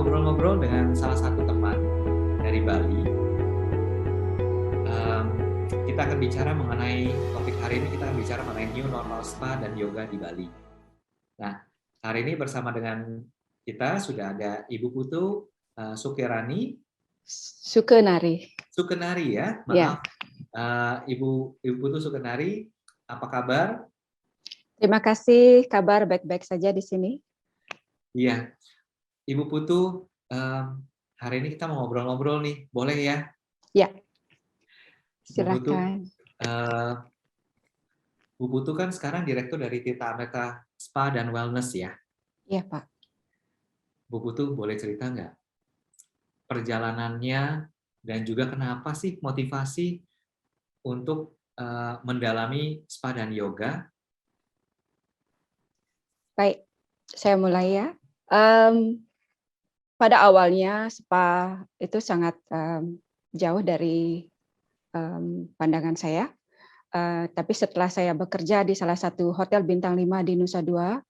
ngobrol-ngobrol dengan salah satu teman dari Bali. Kita akan bicara mengenai topik hari ini, kita akan bicara mengenai new normal spa dan yoga di Bali. Nah, hari ini bersama dengan kita sudah ada Ibu Putu Sukenari ya, maaf. Ibu Putu Sukenari, apa kabar? Terima kasih, kabar baik-baik saja di sini. Iya, Ibu Putu, hari ini kita mau ngobrol-ngobrol nih, boleh ya? Ya, silakan. silakan. Bu Putu kan sekarang direktur dari Tirta Amrita Spa dan Wellness ya? Iya, Pak. Bu Putu boleh cerita nggak perjalanannya dan juga kenapa sih motivasi untuk mendalami spa dan yoga? Baik, saya mulai ya. Pada awalnya spa itu sangat jauh dari pandangan saya. Tapi setelah saya bekerja di salah satu hotel bintang 5 di Nusa Dua,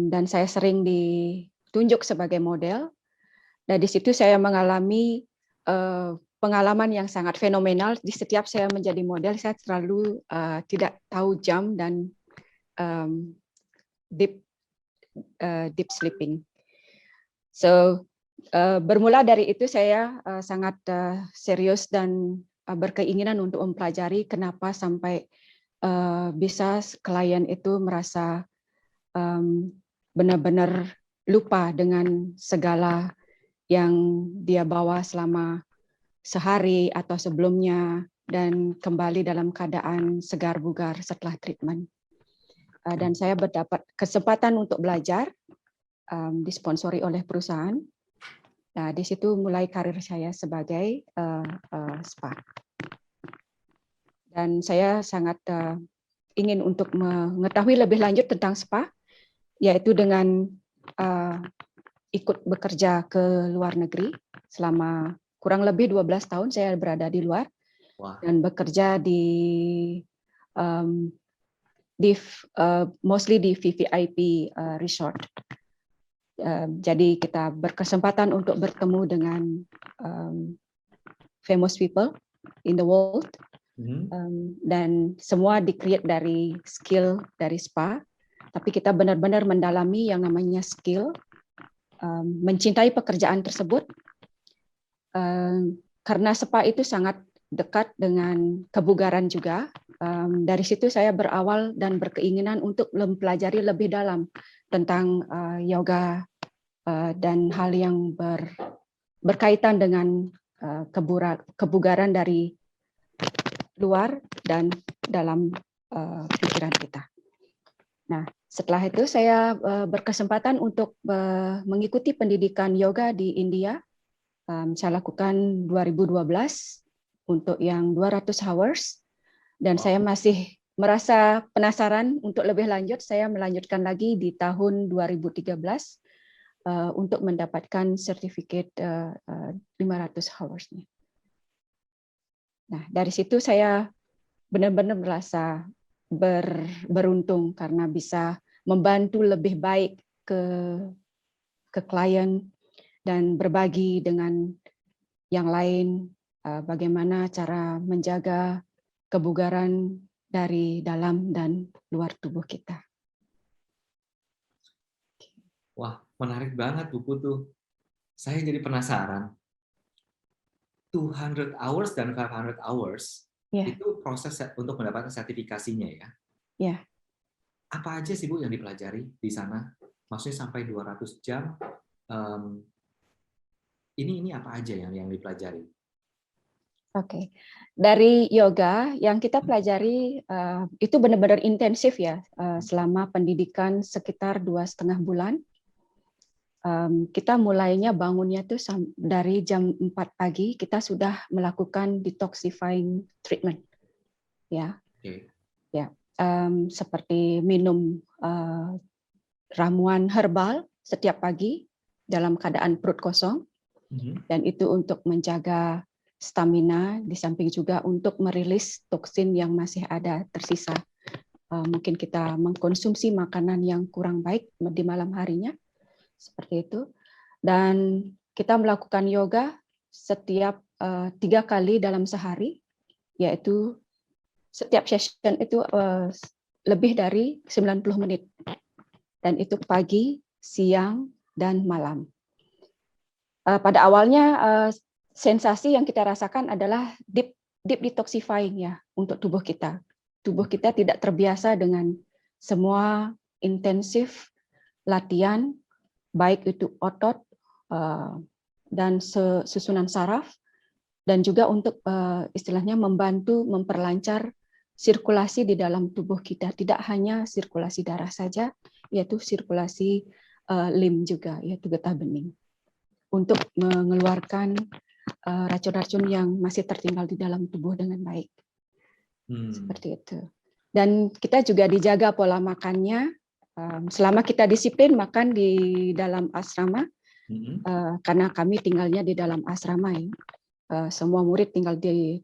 dan saya sering ditunjuk sebagai model, dan di situ saya mengalami pengalaman yang sangat fenomenal. Di setiap saya menjadi model, saya selalu tidak tahu jam dan deep sleeping. So bermula dari itu saya sangat serius dan berkeinginan untuk mempelajari kenapa sampai bisa klien itu merasa benar-benar lupa dengan segala yang dia bawa selama sehari atau sebelumnya dan kembali dalam keadaan segar bugar setelah treatment. Dan saya mendapat kesempatan untuk belajar, disponsori oleh perusahaan. Nah, di situ mulai karir saya sebagai spa. Dan saya sangat ingin untuk mengetahui lebih lanjut tentang spa, yaitu dengan ikut bekerja ke luar negeri selama kurang lebih 12 tahun saya berada di luar. Wah. Dan bekerja mostly di VVIP resort. Jadi kita berkesempatan untuk bertemu dengan famous people in the world, dan semua di-create dari skill dari spa. Tapi kita benar-benar mendalami yang namanya skill, mencintai pekerjaan tersebut, karena spa itu sangat dekat dengan kebugaran juga. Dari situ saya berawal dan berkeinginan untuk mempelajari lebih dalam tentang yoga dan hal yang berkaitan dengan kebugaran dari luar dan dalam pikiran kita. Nah, setelah itu saya berkesempatan untuk mengikuti pendidikan yoga di India. Saya lakukan 2012 untuk yang 200 hours. Dan saya masih merasa penasaran untuk lebih lanjut. Saya melanjutkan lagi di tahun 2013 untuk mendapatkan sertifikat 500 hours-nya. Nah, dari situ saya benar-benar merasa beruntung karena bisa membantu lebih baik ke klien dan berbagi dengan yang lain bagaimana cara menjaga kebugaran dari dalam dan luar tubuh kita. Wah, menarik banget Bu Putu. Saya jadi penasaran. 200 hours dan 500 hours itu proses untuk mendapatkan sertifikasinya ya? Ya. Apa aja sih Bu yang dipelajari di sana? Maksudnya sampai 200 jam. Ini apa aja yang dipelajari? Oke, dari yoga yang kita pelajari itu benar-benar intensif ya, selama pendidikan sekitar 2,5 bulan. Kita mulainya bangunnya tuh dari jam 4 pagi, kita sudah melakukan detoxifying treatment, ya, ya, seperti minum ramuan herbal setiap pagi dalam keadaan perut kosong, dan itu untuk menjaga stamina, di samping juga untuk merilis toksin yang masih ada tersisa. Mungkin kita mengkonsumsi makanan yang kurang baik di malam harinya, seperti itu. Dan kita melakukan yoga setiap 3 kali dalam sehari, yaitu setiap session itu lebih dari 90 menit. Dan itu pagi, siang, dan malam. Pada awalnya sensasi yang kita rasakan adalah deep detoxifying ya untuk tubuh kita. Tubuh kita tidak terbiasa dengan semua intensif latihan, baik itu otot dan susunan saraf, dan juga untuk istilahnya membantu memperlancar sirkulasi di dalam tubuh kita. Tidak hanya sirkulasi darah saja, yaitu sirkulasi lim juga, yaitu getah bening, untuk mengeluarkan racun-racun yang masih tertinggal di dalam tubuh dengan baik. Seperti itu. Dan kita juga dijaga pola makannya. Selama kita disiplin makan di dalam asrama, karena kami tinggalnya di dalam asrama ya. Semua murid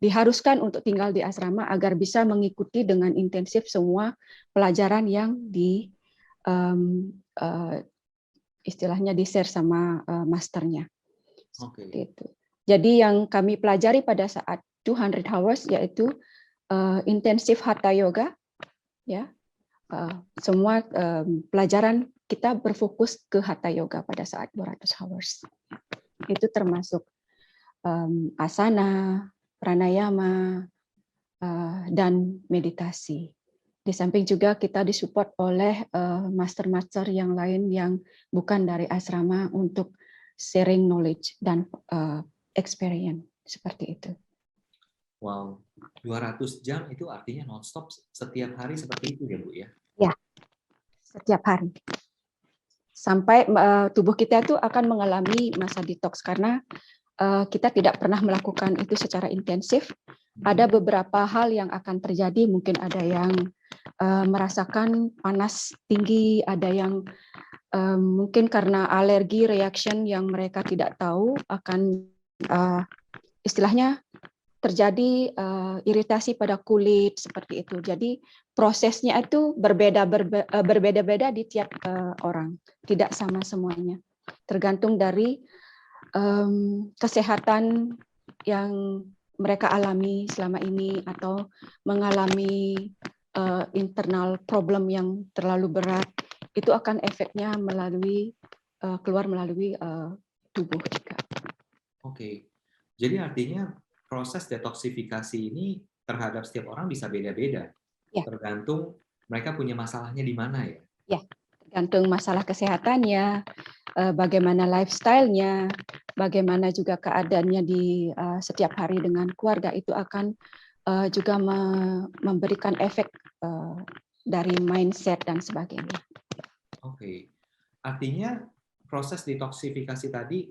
diharuskan untuk tinggal di asrama agar bisa mengikuti dengan intensif semua pelajaran yang istilahnya di-share sama masternya. Seperti itu. Jadi yang kami pelajari pada saat 200 hours yaitu intensif hatha yoga, ya. Semua pelajaran kita berfokus ke hatha yoga pada saat 200 hours. Itu termasuk asana, pranayama, dan meditasi. Di samping juga kita disupport oleh master-master yang lain yang bukan dari asrama untuk sharing knowledge dan experience seperti itu. Wow, 200 jam itu artinya non-stop setiap hari seperti itu ya Bu ya? Ya, setiap hari. Sampai tubuh kita itu akan mengalami masa detox karena kita tidak pernah melakukan itu secara intensif. Ada beberapa hal yang akan terjadi, mungkin ada yang merasakan panas tinggi, ada yang mungkin karena alergi, reaction yang mereka tidak tahu akan istilahnya terjadi iritasi pada kulit seperti itu. Jadi prosesnya itu berbeda-beda di tiap orang, tidak sama semuanya. Tergantung dari kesehatan yang mereka alami selama ini atau mengalami internal problem yang terlalu berat, itu akan efeknya keluar melalui tubuh juga. Oke, jadi artinya proses detoksifikasi ini terhadap setiap orang bisa beda-beda, ya. Tergantung mereka punya masalahnya di mana ya? Ya, tergantung masalah kesehatannya, bagaimana lifestyle-nya, bagaimana juga keadaannya di setiap hari dengan keluarga, itu akan juga memberikan efek dari mindset dan sebagainya. Oke, artinya proses detoksifikasi tadi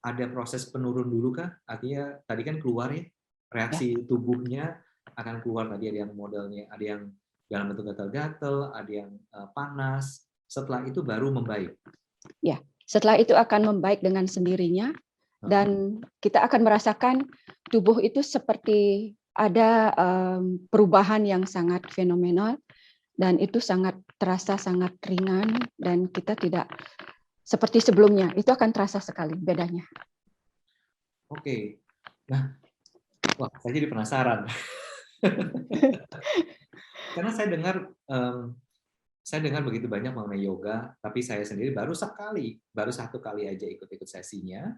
ada proses penurun dulu kah? Artinya tadi kan keluar ya, reaksi tubuhnya akan keluar, tadi ada yang modelnya, ada yang dalam bentuk gatal-gatal, ada yang panas, setelah itu baru membaik. Ya, setelah itu akan membaik dengan sendirinya, dan kita akan merasakan tubuh itu seperti ada perubahan yang sangat fenomenal, dan itu sangat terasa sangat ringan, dan kita tidak seperti sebelumnya. Itu akan terasa sekali bedanya. Oke, nah, wah, saya jadi penasaran. Karena saya dengar begitu banyak mengenai yoga, tapi saya sendiri baru 1 kali aja ikut sesinya,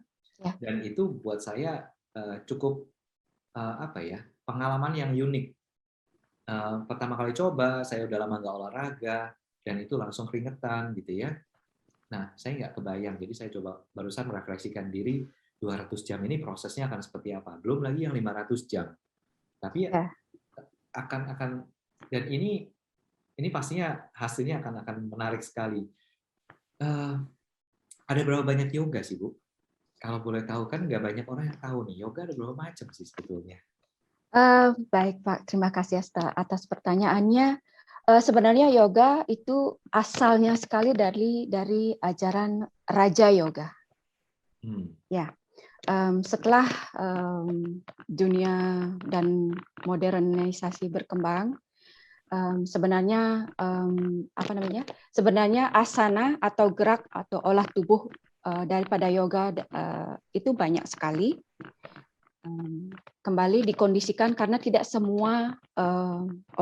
dan itu buat saya cukup pengalaman yang unik. Pertama kali coba, saya udah lama nggak olahraga, dan itu langsung keringetan gitu ya. Nah, saya nggak kebayang, jadi saya coba barusan merefleksikan diri, 200 jam ini prosesnya akan seperti apa. Belum lagi yang 500 jam. Tapi akan dan ini pastinya hasilnya akan menarik sekali. Ada berapa banyak yoga sih, Bu? Kalau boleh tahu, kan nggak banyak orang yang tahu nih, yoga ada berapa macam sih sebetulnya? Baik Pak, terima kasih atas pertanyaannya. Sebenarnya yoga itu asalnya sekali dari ajaran Raja Yoga. Ya, setelah dunia dan modernisasi berkembang, sebenarnya sebenarnya asana atau gerak atau olah tubuh daripada yoga itu banyak sekali. Kembali dikondisikan karena tidak semua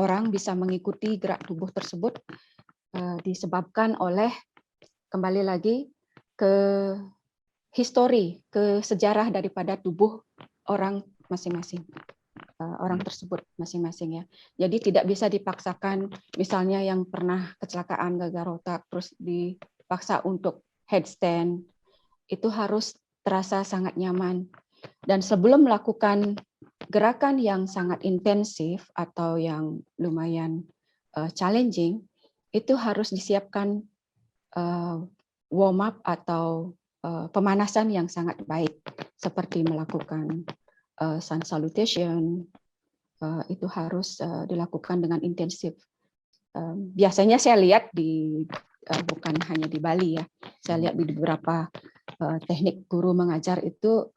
orang bisa mengikuti gerak tubuh tersebut, disebabkan oleh kembali lagi ke histori, ke sejarah daripada tubuh orang masing-masing, orang tersebut masing-masing ya. Jadi tidak bisa dipaksakan, misalnya yang pernah kecelakaan gagal otak terus dipaksa untuk headstand, itu harus terasa sangat nyaman. Dan sebelum melakukan gerakan yang sangat intensif atau yang lumayan challenging, itu harus disiapkan warm up atau pemanasan yang sangat baik, seperti melakukan sun salutation, itu harus dilakukan dengan intensif. Biasanya saya lihat bukan hanya di Bali ya, saya lihat di beberapa teknik guru mengajar itu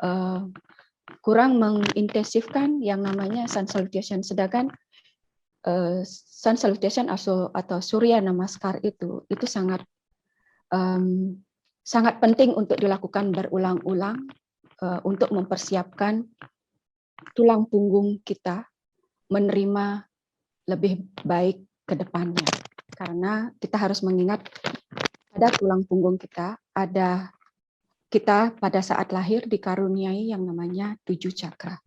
kurang mengintensifkan yang namanya sun salutation, sedangkan sun salutation atau surya namaskar itu sangat penting untuk dilakukan berulang-ulang untuk mempersiapkan tulang punggung kita menerima lebih baik ke depannya. Karena kita harus mengingat pada tulang punggung kita pada saat lahir dikaruniai yang namanya 7 cakra.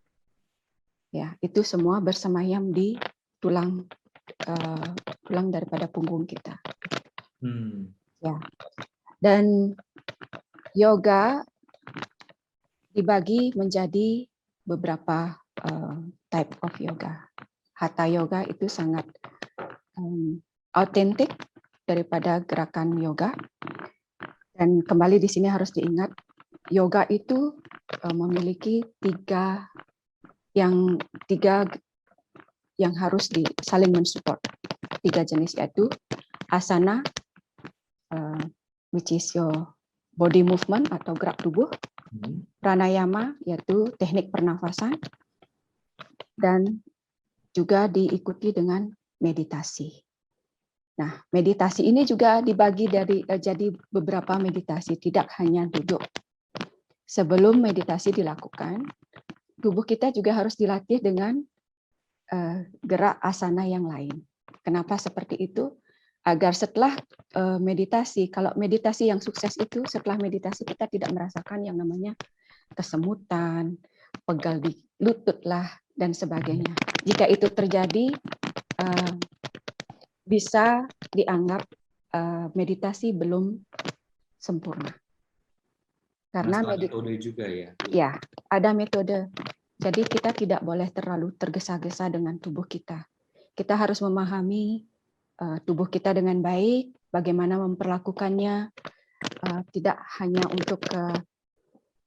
Ya, itu semua bersemayam di tulang daripada punggung kita. Ya. Dan yoga dibagi menjadi beberapa type of yoga. Hatha yoga itu sangat autentik daripada gerakan yoga. Dan kembali di sini harus diingat, yoga itu memiliki tiga yang harus saling mensupport. 3 jenis, yaitu asana, which is your body movement atau gerak tubuh, pranayama yaitu teknik pernafasan, dan juga diikuti dengan meditasi. Nah, meditasi ini juga dibagi jadi beberapa meditasi, tidak hanya duduk. Sebelum meditasi dilakukan, tubuh kita juga harus dilatih dengan gerak asana yang lain. Kenapa seperti itu? Agar setelah meditasi, kalau meditasi yang sukses itu setelah meditasi kita tidak merasakan yang namanya kesemutan, pegal di lutut lah, dan sebagainya. Jika itu terjadi, bisa dianggap meditasi belum sempurna. Karena metode juga ya. Ya, ada metode. Jadi kita tidak boleh terlalu tergesa-gesa dengan tubuh kita. Kita harus memahami tubuh kita dengan baik, bagaimana memperlakukannya, tidak hanya untuk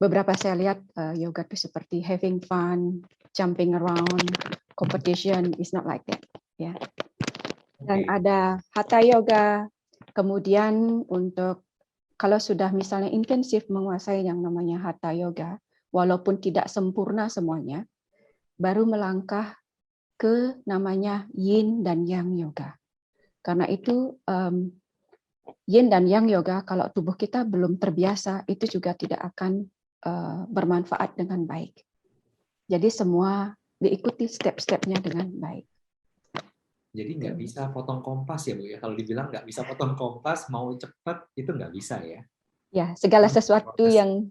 beberapa saya lihat yoga itu seperti having fun, jumping around, competition, is not like that. Ya. Dan ada hatha yoga, kemudian untuk kalau sudah misalnya intensif menguasai yang namanya hatha yoga, walaupun tidak sempurna semuanya, baru melangkah ke namanya yin dan yang yoga. Karena itu yin dan yang yoga, kalau tubuh kita belum terbiasa, itu juga tidak akan bermanfaat dengan baik. Jadi semua diikuti step-stepnya dengan baik. Jadi nggak bisa potong kompas ya Bu ya. Kalau dibilang nggak bisa potong kompas, mau cepat itu nggak bisa ya. Ya, segala sesuatu yang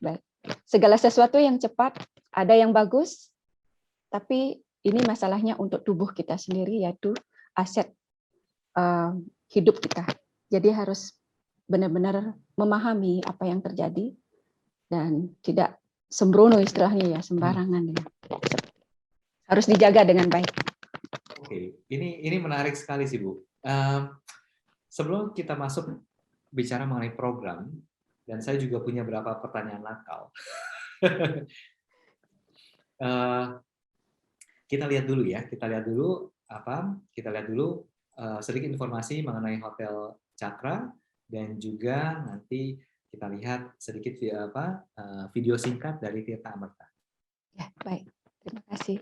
baik. Segala sesuatu yang cepat, ada yang bagus, tapi ini masalahnya untuk tubuh kita sendiri, yaitu aset hidup kita. Jadi harus benar-benar memahami apa yang terjadi dan tidak sembrono istilahnya ya, sembarangan ya. Harus dijaga dengan baik. Oke, ini menarik sekali sih Bu. Sebelum kita masuk bicara mengenai program, dan saya juga punya beberapa pertanyaan nakal. Kita lihat dulu ya, kita lihat dulu sedikit informasi mengenai Hotel Cakra, dan juga nanti kita lihat sedikit video singkat dari Tirta Amerta. Ya, baik. Terima kasih.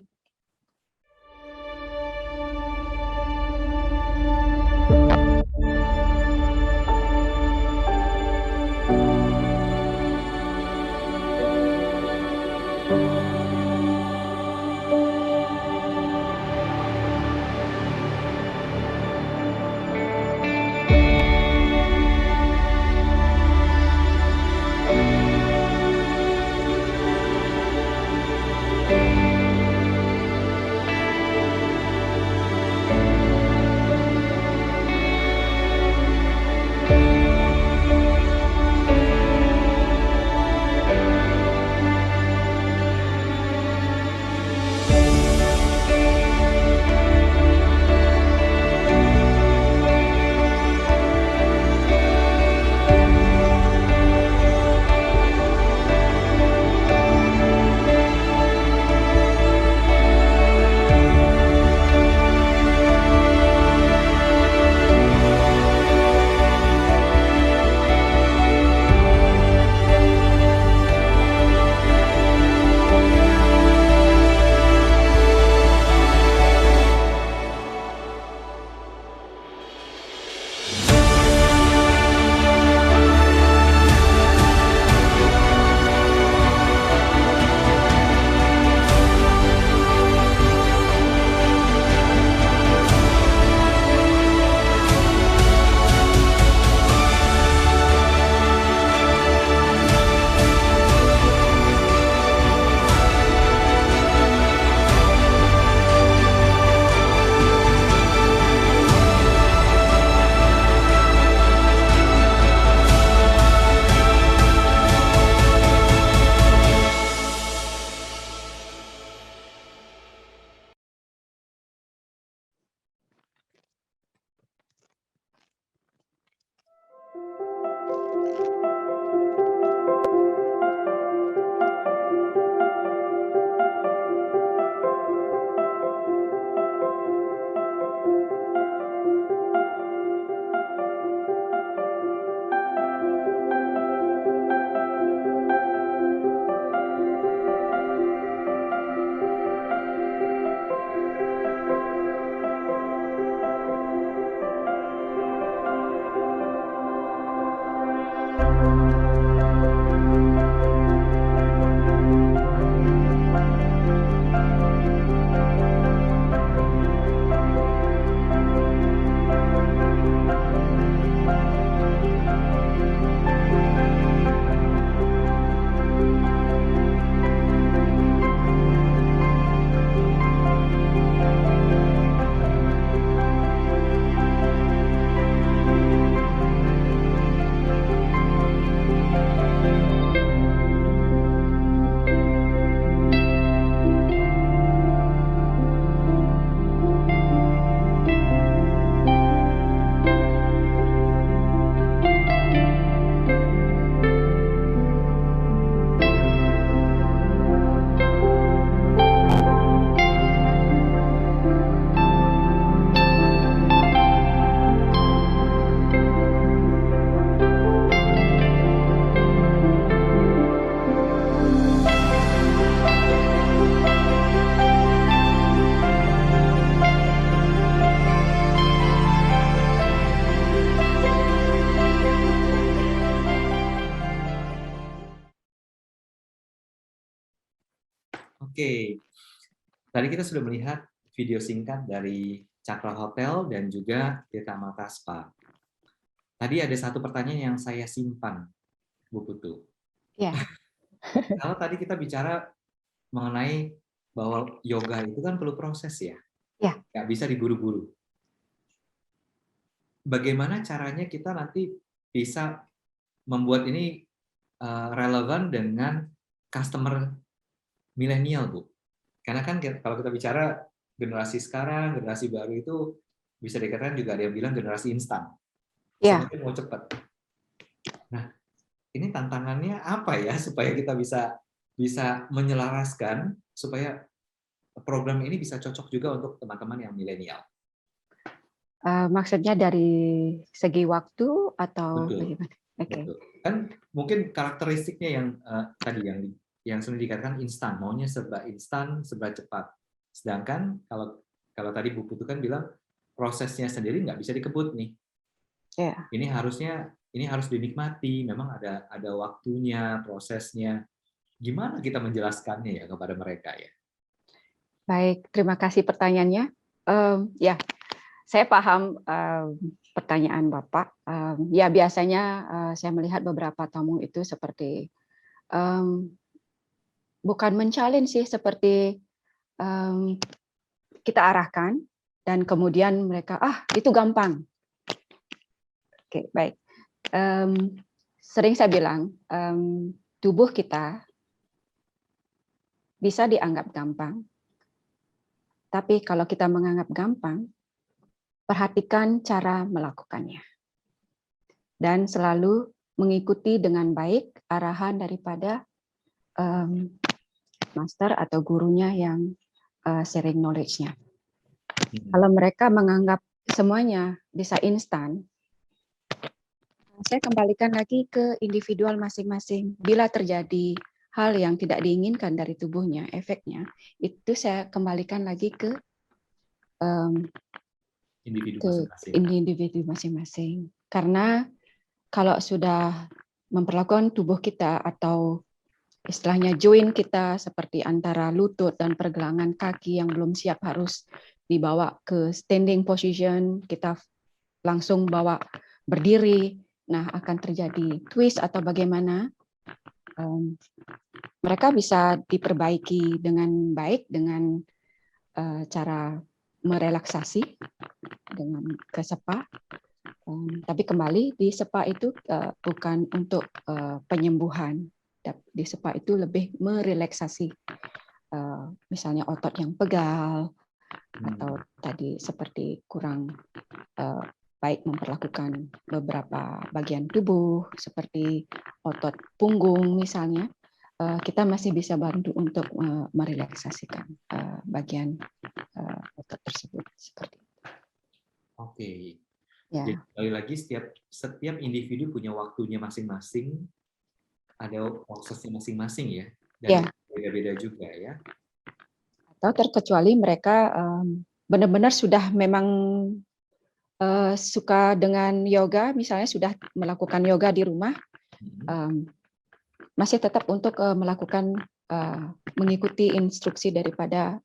Oke, tadi kita sudah melihat video singkat dari Cakra Hotel dan juga Tirta Mata Spa. Tadi ada satu pertanyaan yang saya simpan, Bu Putu. Ya, Kalau tadi kita bicara mengenai bahwa yoga itu kan perlu proses ya, ya. nggak bisa diburu-buru. Bagaimana caranya kita nanti bisa membuat ini relevan dengan customer milenial, Bu? Karena kan kalau kita bicara generasi sekarang, generasi baru itu bisa dikatakan juga ada yang bilang generasi instan. Ya, Semuanya mau cepat. Nah, ini tantangannya apa ya supaya kita bisa bisa menyelaraskan supaya program ini bisa cocok juga untuk teman-teman yang milenial. maksudnya dari segi waktu atau Betul, bagaimana? Oke. betul. Kan mungkin karakteristiknya yang tadi yang sering dikatakan instan, maunya serba instan, serba cepat. Sedangkan kalau kalau tadi Bu Putu kan bilang prosesnya sendiri nggak bisa dikebut nih. Ya, Ini harus dinikmati, memang ada waktunya, prosesnya. Gimana kita menjelaskannya ya kepada mereka ya? baik. Terima kasih pertanyaannya. Ya, saya paham pertanyaan Bapak. Ya, biasanya saya melihat beberapa tamu itu seperti bukan mencalin sih, seperti kita arahkan dan kemudian mereka itu gampang. Oke, baik. Sering saya bilang tubuh kita bisa dianggap gampang, tapi kalau kita menganggap gampang, perhatikan cara melakukannya dan selalu mengikuti dengan baik arahan daripada master atau gurunya yang sharing knowledge-nya. Kalau mereka menganggap semuanya bisa instan, saya kembalikan lagi ke individual masing-masing. Bila terjadi hal yang tidak diinginkan dari tubuhnya, efeknya, itu saya kembalikan lagi ke individu masing-masing. Karena kalau sudah memperlakukan tubuh kita atau istilahnya joint kita seperti antara lutut dan pergelangan kaki yang belum siap harus dibawa ke standing position, kita langsung bawa berdiri, nah akan terjadi twist atau bagaimana. Mereka bisa diperbaiki dengan baik dengan cara merelaksasi dengan ke spa. Tapi kembali di spa itu bukan untuk penyembuhan. Di spa itu lebih merelaksasi, misalnya otot yang pegal atau tadi seperti kurang baik memperlakukan beberapa bagian tubuh seperti otot punggung misalnya, kita masih bisa bantu untuk merelaksasikan bagian otot tersebut seperti itu. Oke. Ya. Jadi sekali lagi setiap individu punya waktunya masing-masing, ada prosesnya masing-masing ya, dan beda-beda juga ya. Atau terkecuali mereka benar-benar sudah memang suka dengan yoga, misalnya sudah melakukan yoga di rumah, masih tetap untuk melakukan mengikuti instruksi daripada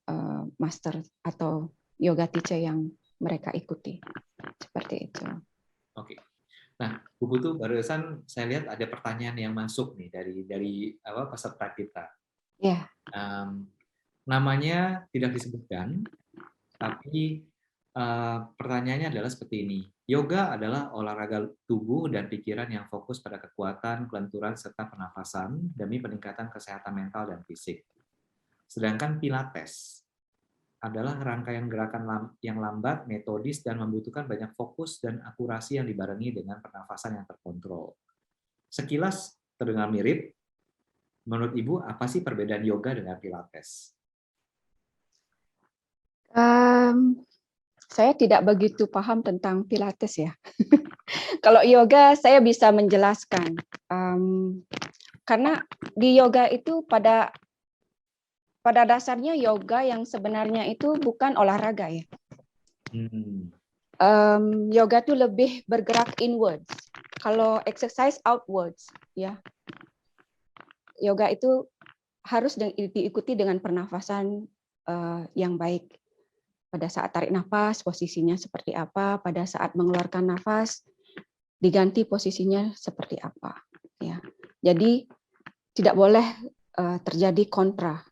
master atau yoga teacher yang mereka ikuti. Seperti itu. Oke. Nah, Bu Putu, barusan saya lihat ada pertanyaan yang masuk nih dari peserta kita. Ya. Namanya tidak disebutkan, tapi pertanyaannya adalah seperti ini. Yoga adalah olahraga tubuh dan pikiran yang fokus pada kekuatan, kelenturan, serta pernafasan demi peningkatan kesehatan mental dan fisik. Sedangkan Pilates adalah rangkaian gerakan yang lambat, metodis, dan membutuhkan banyak fokus dan akurasi yang dibarengi dengan pernafasan yang terkontrol. Sekilas terdengar mirip. Menurut Ibu, apa sih perbedaan yoga dengan Pilates? Saya tidak begitu paham tentang Pilates ya. Kalau yoga saya bisa menjelaskan. Karena di yoga itu pada dasarnya yoga yang sebenarnya itu bukan olahraga ya. Yoga itu lebih bergerak inwards. Kalau exercise outwards ya. Yoga itu harus diikuti dengan pernafasan yang baik. Pada saat tarik nafas, posisinya seperti apa. Pada saat mengeluarkan nafas, diganti posisinya seperti apa. Ya. Jadi tidak boleh terjadi kontra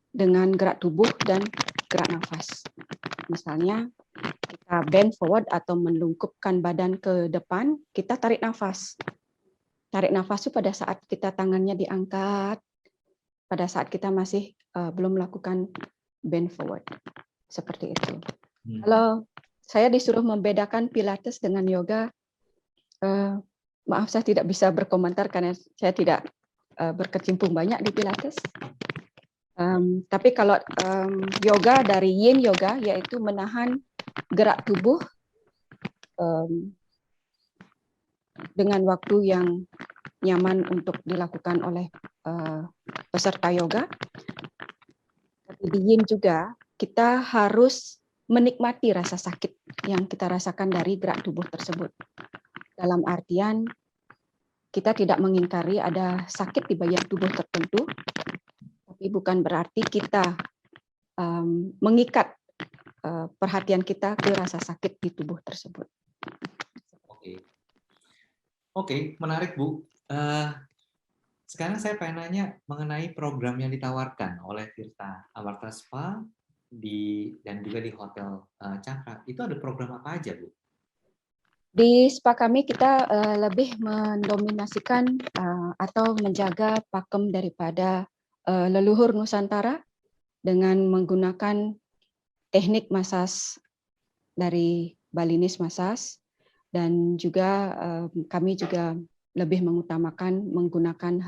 dengan gerak tubuh dan gerak nafas. Misalnya kita bend forward atau melungkupkan badan ke depan, kita tarik nafas. Tarik nafas itu pada saat kita tangannya diangkat, pada saat kita masih belum melakukan bend forward. Seperti itu. Kalau saya disuruh membedakan Pilates dengan yoga, maaf saya tidak bisa berkomentar karena saya tidak berkecimpung banyak di Pilates. Tapi kalau yoga dari Yin Yoga, yaitu menahan gerak tubuh dengan waktu yang nyaman untuk dilakukan oleh peserta yoga. Tapi di Yin juga kita harus menikmati rasa sakit yang kita rasakan dari gerak tubuh tersebut. Dalam artian kita tidak mengingkari ada sakit di bagian tubuh tertentu, tapi bukan berarti kita mengikat perhatian kita ke rasa sakit di tubuh tersebut. Oke, menarik Bu. Sekarang saya pengen nanya mengenai program yang ditawarkan oleh Tirta Amarta Spa dan juga di Hotel Cakra. Itu ada program apa aja, Bu? Di spa kami kita lebih mendominasikan atau menjaga pakem daripada leluhur Nusantara dengan menggunakan teknik massage dari Balinese massage, dan juga kami juga lebih mengutamakan menggunakan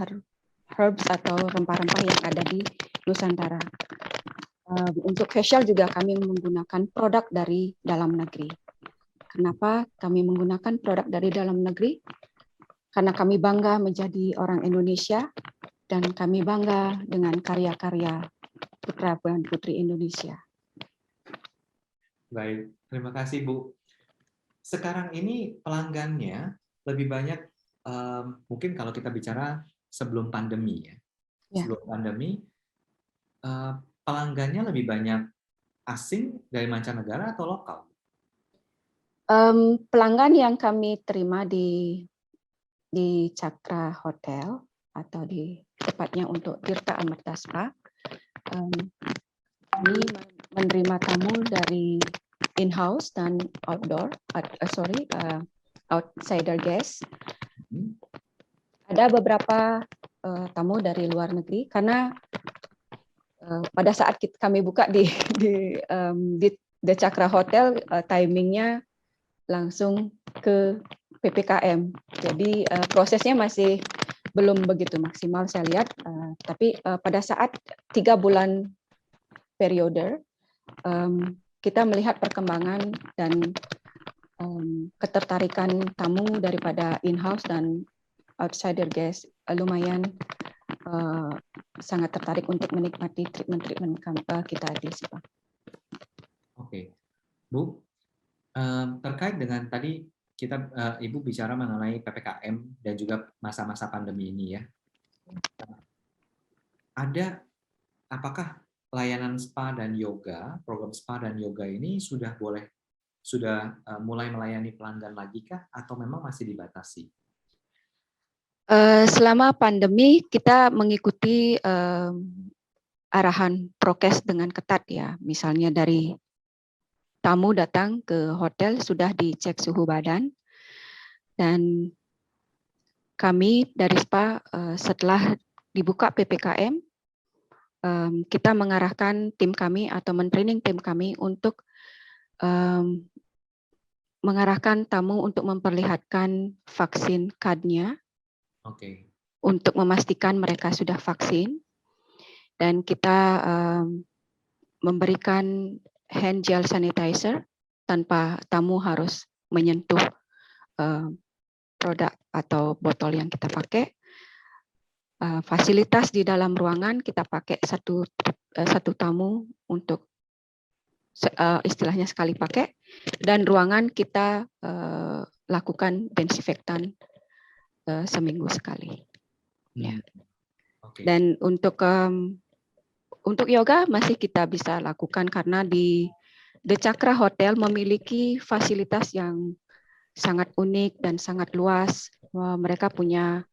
herbs atau rempah-rempah yang ada di Nusantara. Untuk facial juga kami menggunakan produk dari dalam negeri. Kenapa kami menggunakan produk dari dalam negeri? Karena kami bangga menjadi orang Indonesia dan kami bangga dengan karya-karya putra dan putri Indonesia. Baik, terima kasih Bu. Sekarang ini pelanggannya lebih banyak, mungkin kalau kita bicara sebelum pandemi ya. Sebelum pandemi, pelanggannya lebih banyak asing dari mancanegara atau lokal? Pelanggan yang kami terima di Cakra Hotel atau di tepatnya untuk Tirta Amarta Spa, kami menerima tamu dari in-house dan outsider guest. Ada beberapa tamu dari luar negeri karena pada saat kami buka di The Cakra Hotel, timingnya langsung ke PPKM. Jadi prosesnya masih belum begitu maksimal saya lihat. Tapi pada saat 3 bulan periode, kita melihat perkembangan dan ketertarikan tamu daripada in-house dan outsider guest lumayan sangat tertarik untuk menikmati treatment kita di spa. Oke, Bu, terkait dengan tadi kita Ibu bicara mengenai PPKM dan juga masa-masa pandemi ini ya. Apakah layanan spa dan yoga, program spa dan yoga ini sudah mulai melayani pelanggan lagi kah atau memang masih dibatasi? Selama pandemi kita mengikuti arahan prokes dengan ketat ya. Misalnya dari tamu datang ke hotel sudah dicek suhu badan, dan kami dari spa setelah dibuka PPKM, kita mengarahkan tim kami atau mentraining tim kami untuk mengarahkan tamu untuk memperlihatkan vaksin card-nya, untuk memastikan mereka sudah vaksin, dan kita memberikan hand gel sanitizer tanpa tamu harus menyentuh produk atau botol yang kita pakai. Fasilitas di dalam ruangan kita pakai satu tamu untuk istilahnya sekali pakai, dan ruangan kita lakukan desinfektan seminggu sekali. Ya. Dan untuk yoga masih kita bisa lakukan karena di The Chakra Hotel memiliki fasilitas yang sangat unik dan sangat luas. Mereka punya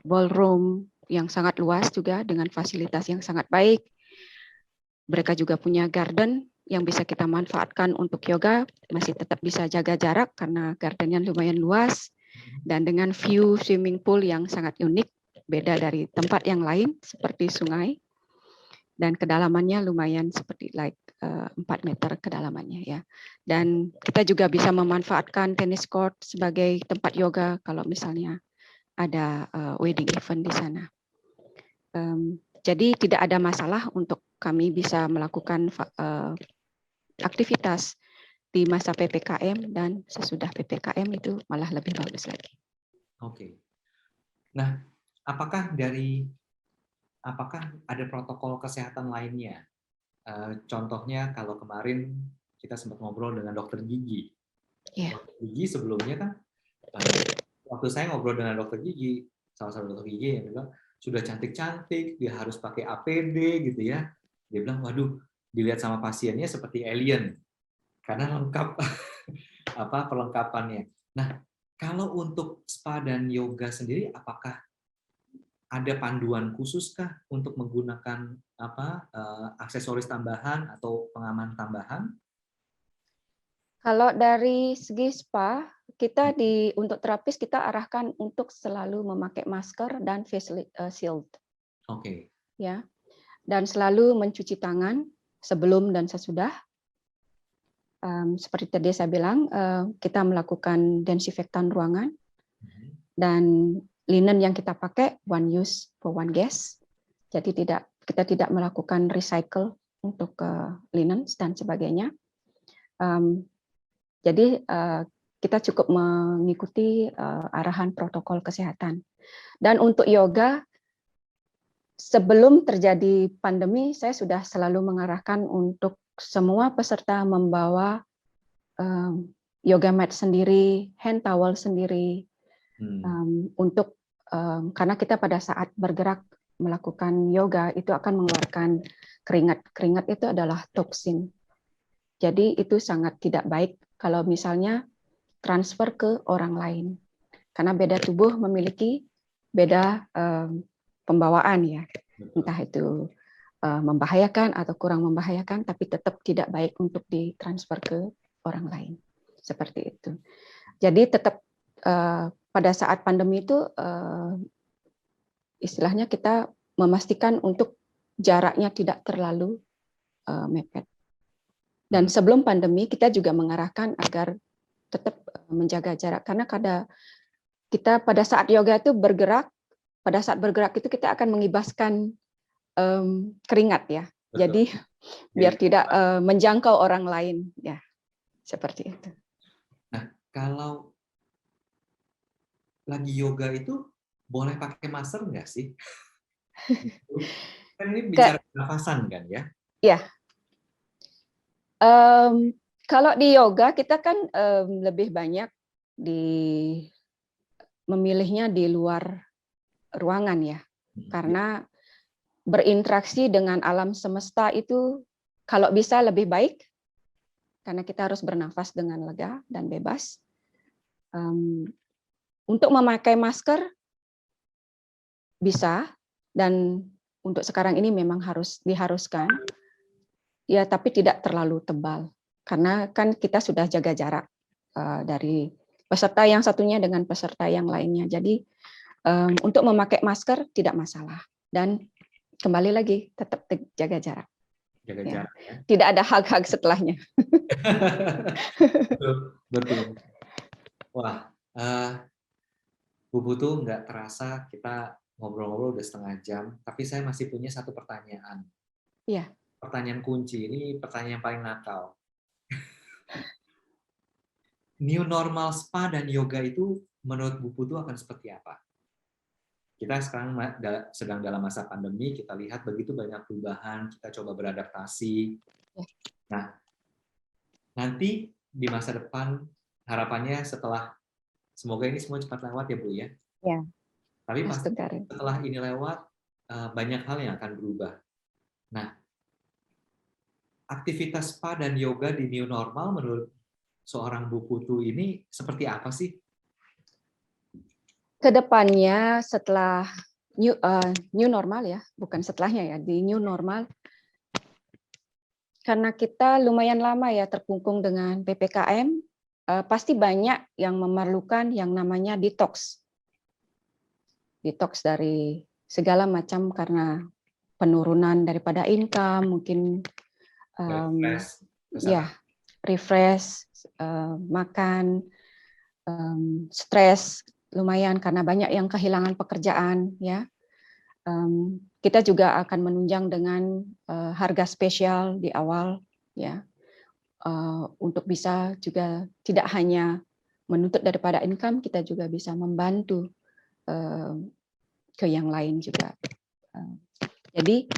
ballroom yang sangat luas juga dengan fasilitas yang sangat baik. Mereka juga punya garden yang bisa kita manfaatkan untuk yoga, masih tetap bisa jaga jarak karena gardennya lumayan luas dan dengan view swimming pool yang sangat unik, beda dari tempat yang lain seperti sungai, dan kedalamannya lumayan seperti 4 meter kedalamannya ya. Dan kita juga bisa memanfaatkan tenis court sebagai tempat yoga kalau misalnya ada wedding event di sana. Jadi tidak ada masalah untuk kami bisa melakukan aktivitas di masa PPKM dan sesudah PPKM itu malah lebih bagus lagi. Oke. Nah, apakah ada protokol kesehatan lainnya? Contohnya kalau kemarin kita sempat ngobrol dengan dokter gigi. Yeah. Dokter gigi sebelumnya kan, waktu saya ngobrol dengan dokter gigi, salah satu dokter gigi yang bilang, sudah cantik-cantik, dia harus pakai APD gitu ya. Dia bilang, waduh, dilihat sama pasiennya seperti alien, karena lengkap perlengkapannya. Nah, kalau untuk spa dan yoga sendiri, apakah ada panduan khususkah untuk menggunakan aksesoris tambahan atau pengaman tambahan? Kalau dari segi spa, kita untuk terapis kita arahkan untuk selalu memakai masker dan face shield. Oke. Ya. Dan selalu mencuci tangan sebelum dan sesudah. Seperti tadi saya bilang, kita melakukan desinfektan ruangan dan linen yang kita pakai one use for one guest. Jadi kita tidak melakukan recycle untuk linen dan sebagainya. Jadi kita cukup mengikuti arahan protokol kesehatan. Dan untuk yoga, sebelum terjadi pandemi, saya sudah selalu mengarahkan untuk semua peserta membawa yoga mat sendiri, hand towel sendiri, untuk karena kita pada saat bergerak melakukan yoga itu akan mengeluarkan keringat. Keringat itu adalah toksin. Jadi itu sangat tidak baik kalau misalnya transfer ke orang lain. Karena beda tubuh memiliki beda pembawaan ya. Entah itu membahayakan atau kurang membahayakan, tapi tetap tidak baik untuk ditransfer ke orang lain. Seperti itu. Jadi tetap pada saat pandemi itu istilahnya kita memastikan untuk jaraknya tidak terlalu mepet. Dan sebelum pandemi kita juga mengarahkan agar tetap menjaga jarak karena kita pada saat yoga itu bergerak, pada saat bergerak itu kita akan mengibaskan keringat ya. Betul. Jadi biar tidak menjangkau orang lain ya. Seperti itu. Nah, kalau lagi yoga itu boleh pakai masker nggak sih? Kan ini bicara pernafasan kan ya? Ya. Kalau di yoga kita kan lebih banyak memilihnya di luar ruangan ya, karena berinteraksi dengan alam semesta itu kalau bisa lebih baik, karena kita harus bernafas dengan lega dan bebas. Untuk memakai masker bisa, dan untuk sekarang ini memang diharuskan. Ya, tapi tidak terlalu tebal, karena kan kita sudah jaga jarak dari peserta yang satunya dengan peserta yang lainnya. Jadi untuk memakai masker tidak masalah, dan kembali lagi tetap jaga jarak. Jaga jarak ya. Tidak ada hak-hak setelahnya. Betul. Wah, Bu Putu, nggak terasa kita ngobrol-ngobrol udah setengah jam, tapi saya masih punya satu pertanyaan. Iya. Pertanyaan kunci, ini pertanyaan yang paling nakal. New normal spa dan yoga itu menurut Bu Putu akan seperti apa? Kita sekarang sedang dalam masa pandemi, kita lihat begitu banyak perubahan, kita coba beradaptasi. Nah, nanti di masa depan, harapannya setelah, semoga ini semua cepat lewat ya Bu ya? Ya. Tapi Mas pasti Tegar. setelah ini lewat, banyak hal yang akan berubah. Nah, aktivitas spa dan yoga di new normal menurut seorang Bu Putu ini seperti apa sih? Kedepannya setelah new normal ya, bukan setelahnya ya, di new normal, karena kita lumayan lama ya terkungkung dengan PPKM, pasti banyak yang memerlukan yang namanya detox. Detox dari segala macam karena penurunan daripada income, mungkin ya refresh, makan, stres lumayan karena banyak yang kehilangan pekerjaan ya. Kita juga akan menunjang dengan harga spesial di awal ya, untuk bisa juga tidak hanya menuntut daripada income, kita juga bisa membantu ke yang lain juga. Jadi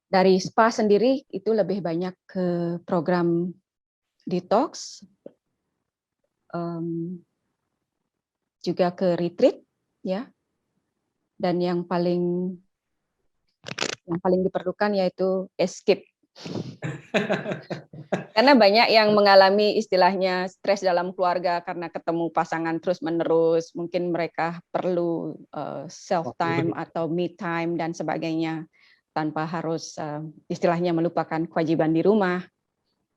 dari spa sendiri itu lebih banyak ke program detox, juga ke retreat ya, dan yang paling diperlukan yaitu escape. Karena banyak yang mengalami istilahnya stres dalam keluarga karena ketemu pasangan terus-menerus, mungkin mereka perlu self time atau me time dan sebagainya tanpa harus istilahnya melupakan kewajiban di rumah.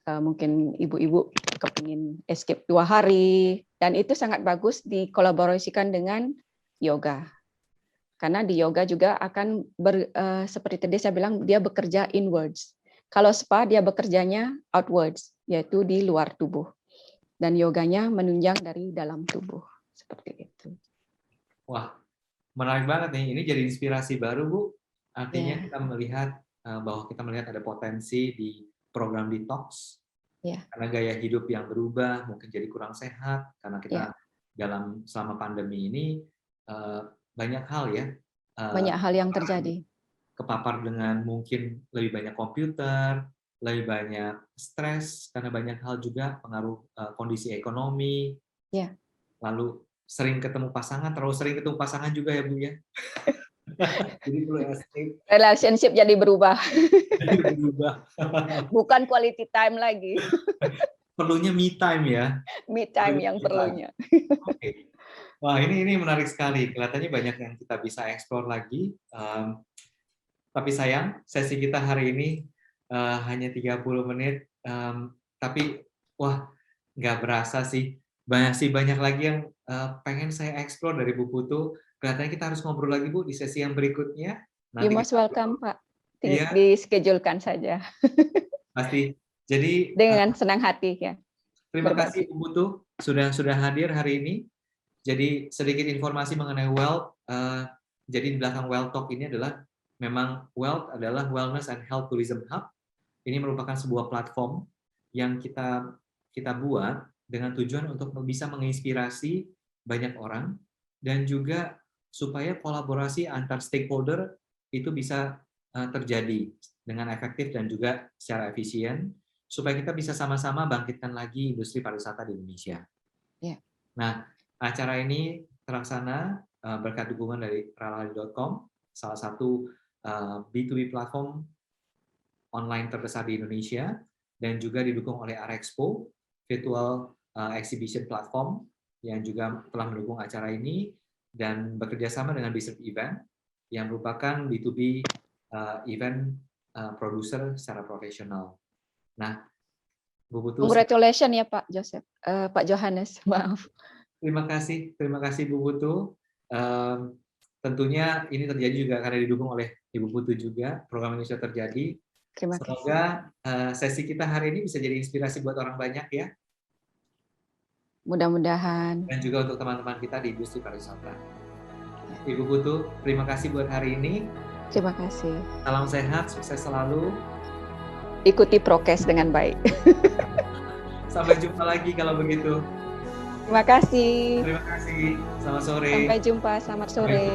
Mungkin ibu-ibu kepingin escape 2 hari, dan itu sangat bagus dikolaborasikan dengan yoga. Karena di yoga juga akan seperti tadi saya bilang, dia bekerja inwards. Kalau spa dia bekerjanya outwards, yaitu di luar tubuh. Dan yoganya menunjang dari dalam tubuh. Seperti itu. Wah, menarik banget nih. Ini jadi inspirasi baru, Bu. Artinya kita melihat bahwa kita melihat ada potensi di program detox. Karena gaya hidup yang berubah, mungkin jadi kurang sehat. Karena kita selama pandemi ini banyak hal ya. Banyak hal yang terjadi. Kepapar dengan mungkin lebih banyak komputer, lebih banyak stres, karena banyak hal juga pengaruh kondisi ekonomi. Lalu sering ketemu pasangan, terlalu sering ketemu pasangan juga ya Bu ya. Jadi perlu escape. Relationship jadi berubah. Bukan quality time lagi. Perlunya me time ya. Me time yang perlunya. Oke. Wah, ini menarik sekali. Kelihatannya banyak yang kita bisa eksplor lagi. Tapi sayang, sesi kita hari ini hanya 30 menit. Tapi wah, nggak berasa sih. Banyak lagi yang pengen saya eksplor dari Bu Putu. Kelihatannya kita harus ngobrol lagi Bu di sesi yang berikutnya. You most welcome Pak. Di-schedulekan saja. Pasti. Jadi dengan senang hati ya. Terima kasih Bu Putu sudah hadir hari ini. Jadi sedikit informasi mengenai Wealth. Jadi di belakang Wealth Talk ini adalah memang Wealth adalah Wellness and Health Tourism Hub. Ini merupakan sebuah platform yang kita buat dengan tujuan untuk bisa menginspirasi banyak orang dan juga supaya kolaborasi antar stakeholder itu bisa terjadi dengan efektif dan juga secara efisien supaya kita bisa sama-sama bangkitkan lagi industri pariwisata di Indonesia. Nah, acara ini terlaksana berkat dukungan dari ralali.com, salah satu B2B platform online terbesar di Indonesia, dan juga didukung oleh Arexpo, virtual exhibition platform yang juga telah mendukung acara ini, dan bekerja sama dengan Bishop Event, yang merupakan B2B event producer secara profesional. Nah, Bu Putu. Congratulations ya Pak Joseph, Pak Johannes, maaf. Terima kasih Bu Putu. Tentunya ini terjadi juga karena didukung oleh Ibu Putu juga, program ini sudah terjadi. Semoga sesi kita hari ini bisa jadi inspirasi buat orang banyak ya. Mudah-mudahan. Dan juga untuk teman-teman kita di industri pariwisata. Ibu Putu, terima kasih buat hari ini. Terima kasih. Salam sehat, sukses selalu. Ikuti prokes dengan baik. Sampai jumpa lagi kalau begitu. Terima kasih. Terima kasih. Selamat sore. Sampai jumpa, selamat sore.